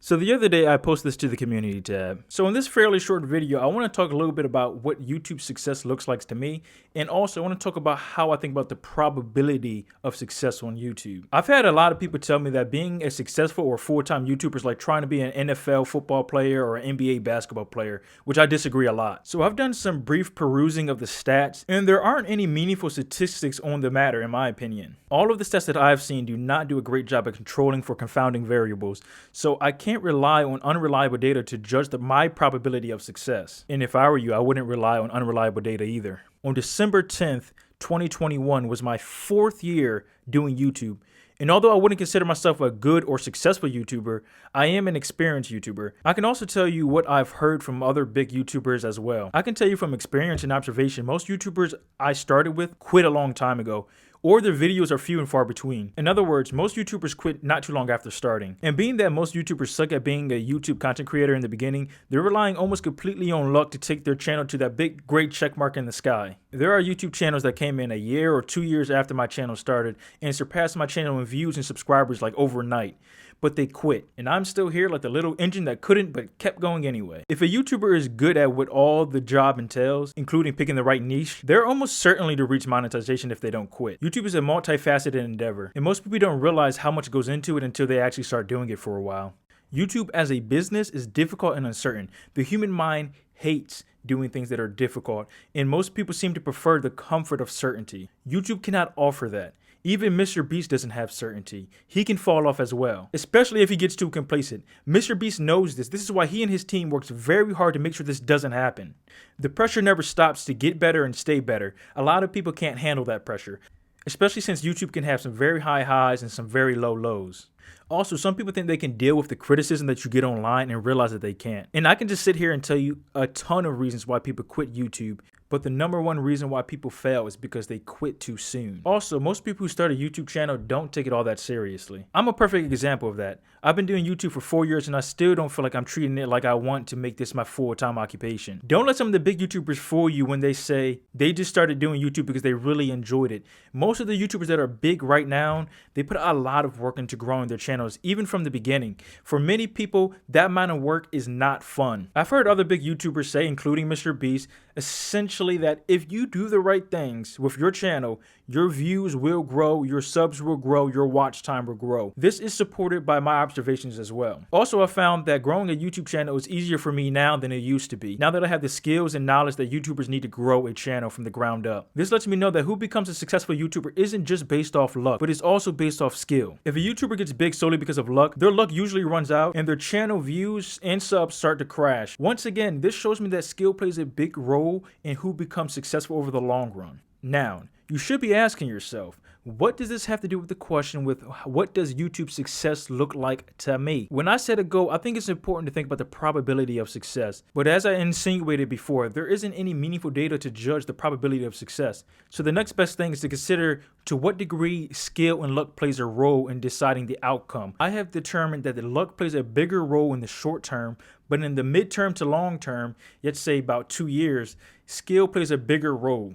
So the other day I posted this to the community tab. So in this fairly short video, I want to talk a little bit about what YouTube success looks like to me. And also I want to talk about how I think about the probability of success on YouTube. I've had a lot of people tell me that being a successful or full-time YouTuber is like trying to be an NFL football player or an NBA basketball player, which I disagree a lot. So I've done some brief perusing of the stats, and there aren't any meaningful statistics on the matter in my opinion. All of the stats that I've seen do not do a great job at controlling for confounding variables. So I can't rely on unreliable data to judge my probability of success. And if I were you, I wouldn't rely on unreliable data either. On December 10th, 2021 was my 4th year doing YouTube. And although I wouldn't consider myself a good or successful YouTuber, I am an experienced YouTuber. I can also tell you what I've heard from other big YouTubers as well. I can tell you from experience and observation, most YouTubers I started with quit a long time ago, or their videos are few and far between. In other words, most YouTubers quit not too long after starting. And being that most YouTubers suck at being a YouTube content creator in the beginning, they're relying almost completely on luck to take their channel to that big great check mark in the sky. There are YouTube channels that came in a year or 2 years after my channel started and surpassed my channel in views and subscribers like overnight. But they quit. And I'm still here like the little engine that couldn't but kept going anyway. If a YouTuber is good at what all the job entails, including picking the right niche, they're almost certainly to reach monetization if they don't quit. YouTube is a multifaceted endeavor, and most people don't realize how much goes into it until they actually start doing it for a while. YouTube as a business is difficult and uncertain. The human mind hates doing things that are difficult, and most people seem to prefer the comfort of certainty. YouTube cannot offer that. Even MrBeast doesn't have certainty. He can fall off as well, especially if he gets too complacent. MrBeast knows this. This is why he and his team works very hard to make sure this doesn't happen. The pressure never stops to get better and stay better. A lot of people can't handle that pressure, especially since YouTube can have some very high highs and some very low lows. Also, some people think they can deal with the criticism that you get online and realize that they can't. And I can just sit here and tell you a ton of reasons why people quit YouTube, but the number one reason why people fail is because they quit too soon. Also, most people who start a YouTube channel don't take it all that seriously. I'm a perfect example of that. I've been doing YouTube for 4 years and I still don't feel like I'm treating it like I want to make this my full-time occupation. Don't let some of the big YouTubers fool you when they say they just started doing YouTube because they really enjoyed it. Most of the YouTubers that are big right now, they put a lot of work into growing their channels, even from the beginning. For many people, that amount of work is not fun. I've heard other big YouTubers say, including MrBeast, essentially that if you do the right things with your channel, your views will grow, your subs will grow, your watch time will grow. This is supported by my observations as well. Also, I found that growing a YouTube channel is easier for me now than it used to be, now that I have the skills and knowledge that YouTubers need to grow a channel from the ground up. This lets me know that who becomes a successful YouTuber isn't just based off luck, but it's also based off skill. If a YouTuber gets big solely because of luck, their luck usually runs out and their channel views and subs start to crash. Once again, this shows me that skill plays a big role in who becomes successful over the long run. Now, you should be asking yourself, what does this have to do with the question with what does YouTube success look like to me? When I set a goal, I think it's important to think about the probability of success. But as I insinuated before, there isn't any meaningful data to judge the probability of success. So the next best thing is to consider to what degree skill and luck plays a role in deciding the outcome. I have determined that the luck plays a bigger role in the short term, but in the midterm to long term, let's say about 2 years, skill plays a bigger role.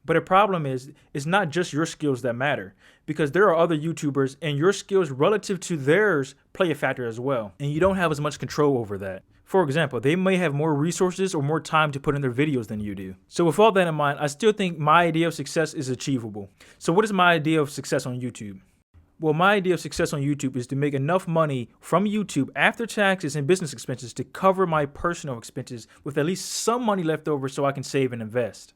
But the problem is, it's not just your skills that matter, because there are other YouTubers and your skills relative to theirs play a factor as well, and you don't have as much control over that. For example, they may have more resources or more time to put in their videos than you do. So with all that in mind, I still think my idea of success is achievable. So what is my idea of success on YouTube? Well, my idea of success on YouTube is to make enough money from YouTube after taxes and business expenses to cover my personal expenses with at least some money left over so I can save and invest.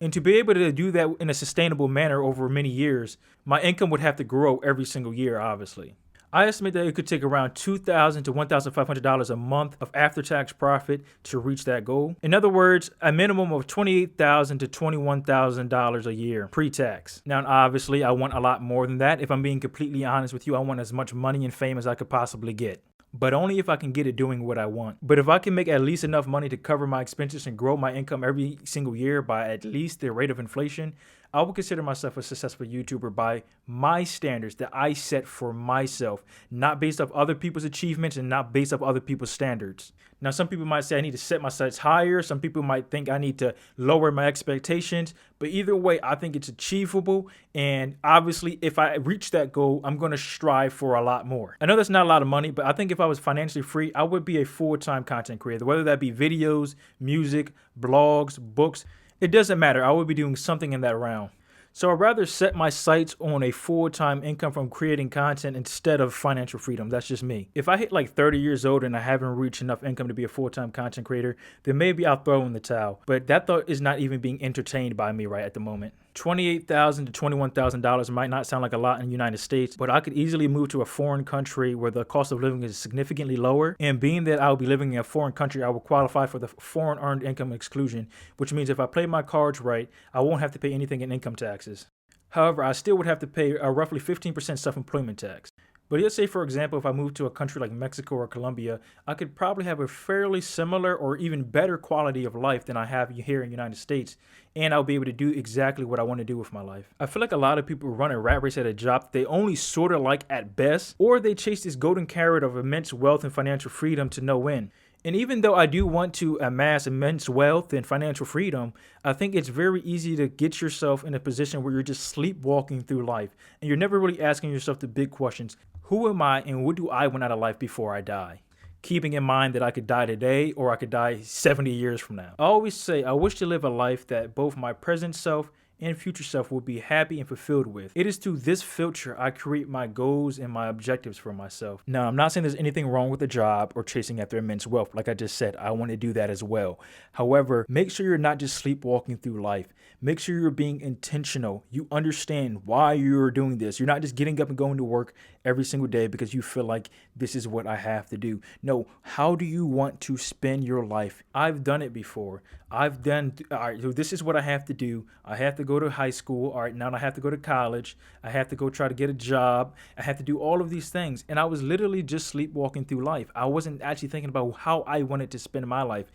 And to be able to do that in a sustainable manner over many years, my income would have to grow every single year, obviously. I estimate that it could take around $2,000 to $1,500 a month of after-tax profit to reach that goal. In other words, a minimum of $28,000 to $21,000 a year pre-tax. Now, obviously, I want a lot more than that. If I'm being completely honest with you, I want as much money and fame as I could possibly get, but only if I can get it doing what I want. But if I can make at least enough money to cover my expenses and grow my income every single year by at least the rate of inflation, I would consider myself a successful YouTuber by my standards that I set for myself, not based off other people's achievements and not based off other people's standards. Now, some people might say I need to set my sights higher. Some people might think I need to lower my expectations. But either way, I think it's achievable. And obviously, if I reach that goal, I'm going to strive for a lot more. I know that's not a lot of money, but I think if I was financially free, I would be a full-time content creator, whether that be videos, music, blogs, books. It doesn't matter. I would be doing something in that realm. So I'd rather set my sights on a full-time income from creating content instead of financial freedom. That's just me. If I hit like 30 years old and I haven't reached enough income to be a full-time content creator, then maybe I'll throw in the towel. But that thought is not even being entertained by me right at the moment. $28,000 to $21,000 might not sound like a lot in the United States, but I could easily move to a foreign country where the cost of living is significantly lower. And being that I'll be living in a foreign country, I will qualify for the foreign earned income exclusion, which means if I play my cards right, I won't have to pay anything in income taxes. However, I still would have to pay a roughly 15% self-employment tax. But let's say, for example, if I moved to a country like Mexico or Colombia, I could probably have a fairly similar or even better quality of life than I have here in the United States, and I'll be able to do exactly what I want to do with my life. I feel like a lot of people run a rat race at a job that they only sort of like at best, or they chase this golden carrot of immense wealth and financial freedom to no end. And even though I do want to amass immense wealth and financial freedom, I think it's very easy to get yourself in a position where you're just sleepwalking through life, and you're never really asking yourself the big questions. Who am I and what do I want out of life before I die? Keeping in mind that I could die today or I could die 70 years from now. I always say I wish to live a life that both my present self and future self will be happy and fulfilled with. It is through this filter I create my goals and my objectives for myself. Now, I'm not saying there's anything wrong with a job or chasing after immense wealth. Like I just said, I want to do that as well. However, make sure you're not just sleepwalking through life. Make sure you're being intentional. You understand why you're doing this. You're not just getting up and going to work every single day because you feel like this is what I have to do. No, how do you want to spend your life? I've done it before. All right, so this is what I have to do. I have to go to high school. All right, now I have to go to college. I have to go try to get a job. I have to do all of these things. And I was literally just sleepwalking through life. I wasn't actually thinking about how I wanted to spend my life.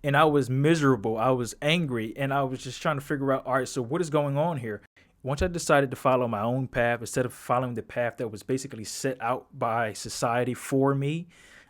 And I was miserable. I was angry. And I was just trying to figure out, all right, so what is going on here? Once I decided to follow my own path instead of following the path that was basically set out by society for me,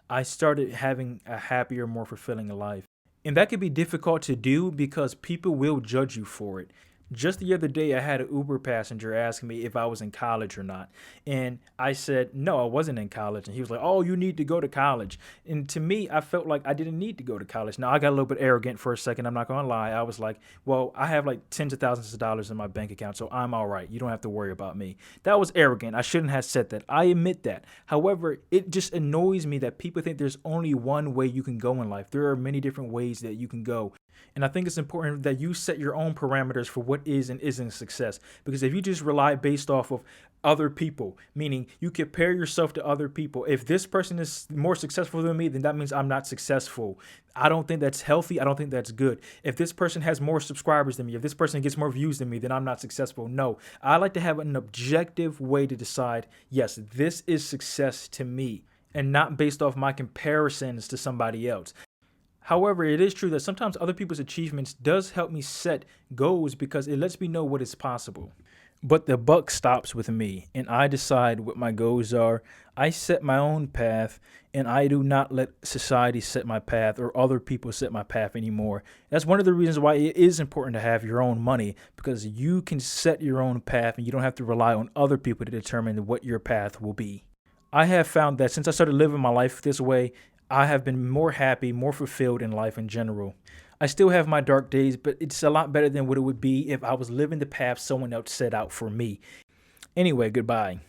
I started having a happier, more fulfilling life. And that could be difficult to do because people will judge you for it. Just the other day, I had an Uber passenger ask me if I was in college or not. And I said, no, I wasn't in college. And he was like, oh, you need to go to college. And to me, I felt like I didn't need to go to college. Now, I got a little bit arrogant for a second. I'm not going to lie. I was like, well, I have like tens of thousands of dollars in my bank account, so I'm all right. You don't have to worry about me. That was arrogant. I shouldn't have said that. I admit that. However, it just annoys me that people think there's only one way you can go in life. There are many different ways that you can go. And I think it's important that you set your own parameters for what is and isn't success. Because if you just rely based off of other people, meaning you compare yourself to other people, if this person is more successful than me, then that means I'm not successful. I don't think that's healthy. I don't think that's good. If this person has more subscribers than me, if this person gets more views than me, then I'm not successful. No, I like to have an objective way to decide, yes, this is success to me, and not based off my comparisons to somebody else. However, it is true that sometimes other people's achievements does help me set goals because it lets me know what is possible. But the buck stops with me, and I decide what my goals are. I set my own path, and I do not let society set my path or other people set my path anymore. That's one of the reasons why it is important to have your own money, because you can set your own path and you don't have to rely on other people to determine what your path will be. I have found that since I started living my life this way, I have been more happy, more fulfilled in life in general. I still have my dark days, but it's a lot better than what it would be if I was living the path someone else set out for me. Anyway, goodbye.